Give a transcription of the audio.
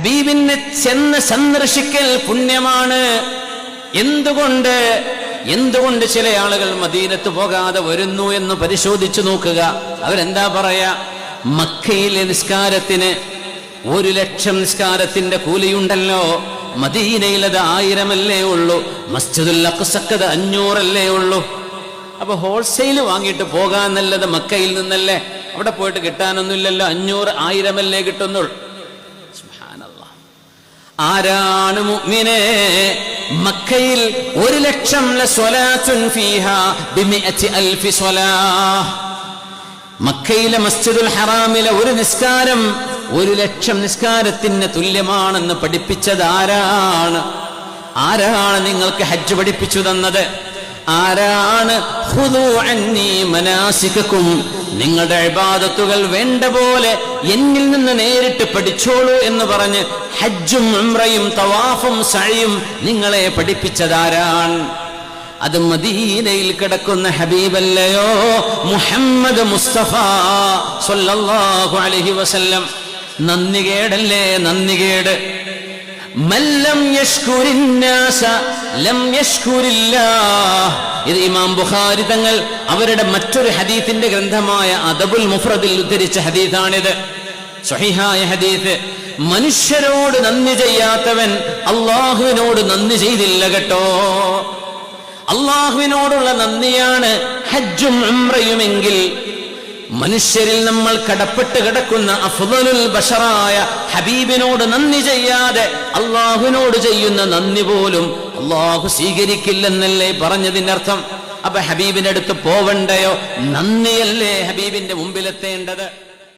ഹബീബിനെ ചെന്ന് സന്ദർശിക്കൽ പുണ്യമാണ്. എന്തുകൊണ്ട് ചില ആളുകൾ മദീനത്ത് പോകാതെ വരുന്നു എന്ന് പരിശോധിച്ചു നോക്കുക. അവരെന്താ പറയാ? മക്കയിലെ നിസ്കാരത്തിന് 1,00,000 നിസ്കാരത്തിന്റെ കൂലിയുണ്ടല്ലോ, മദീനയിലത് 1000 ഉള്ളൂ, മസ്ജിദുൽ അഖ്സക്കത് 500 ഉള്ളൂ. അപ്പൊ ഹോൾസെയിൽ വാങ്ങിയിട്ട് പോകാൻ നല്ലത് മക്കയിൽ നിന്നല്ലേ? അവിടെ പോയിട്ട് കിട്ടാനൊന്നുമില്ലല്ലോ, 500-1000 കിട്ടുന്നുള്ളൂ. സുബ്ഹാനല്ലാഹ്. ആരാണ് മുഅ്മിനെ മക്കയിൽ 1,00,000 ലസ്വലാത്തുൻ ഫീഹാ ബിമിഅതി അൽഫി സ്വലാഹ്. മക്കയിലെ മസ്ജിദുൽ ഹറാമിലെ ഒരു നിസ്കാരം 1,00,000 നിസ്കാരത്തിന് തുല്യമാണെന്ന് പഠിപ്പിച്ചത് ആരാണ്? നിങ്ങൾക്ക് ഹജ്ജ് പഠിപ്പിച്ചു തന്നത് ആരാണ്? ഖുദൂ അന്നി മനാസികകും, നിങ്ങളുടെ ഇബാദത്തുകൾ വേണ്ട പോലെ എന്നിൽ നിന്ന് നേരിട്ട് പഠിച്ചോളൂ എന്ന് പറഞ്ഞ് ഹജ്ജും ഉംറയും തവാഫും സഅയും നിങ്ങളെ പഠിപ്പിച്ചതാരാണ്? അത് മദീനയിൽ കിടക്കുന്ന ഹബീബല്ലയോ മുഹമ്മദ് മുസ്തഫ സ്വല്ലല്ലാഹു അലൈഹി വസല്ലം. നന്ദികേടല്ലേ നന്ദികേട്. മല്ലം യശ്കുരിന്നാസ ലം യശ്കുരില്ലാഹ്. ഇത് ഇമാം ബുഖാരി തങ്ങൾ അവരുടെ മറ്റൊരു ഹദീസിന്റെ ഗ്രന്ഥമായ അദബുൽ മുഫ്രദിൽ ഉദ്ധരിച്ച ഹദീസാണിത്. സ്വഹീഹായ ഹദീസ്. മനുഷ്യരോട് നന്ദി ചെയ്യാത്തവൻ അള്ളാഹുവിനോട് നന്ദി ചെയ്തില്ല കേട്ടോ. അള്ളാഹുവിനോടുള്ള നന്ദിയാണ് ഹജ്ജും ഉംറയുമെങ്കിൽ മനുഷ്യരിൽ നമ്മൾ കടപ്പെട്ട് കിടക്കുന്ന അഫ്ദലുൽ ബശറായ ഹബീബിനോട് നന്ദി ചെയ്യാതെ അള്ളാഹുവിനോട് ചെയ്യുന്ന നന്ദി പോലും അള്ളാഹു സ്വീകരിക്കില്ലെന്നല്ലേ പറഞ്ഞതിന്റെ അർത്ഥം? അപ്പൊ ഹബീബിന്റെ അടുത്ത് പോവണ്ടയോ? നന്ദിയല്ലേ ഹബീബിന്റെ മുമ്പിലെത്തേണ്ടത്?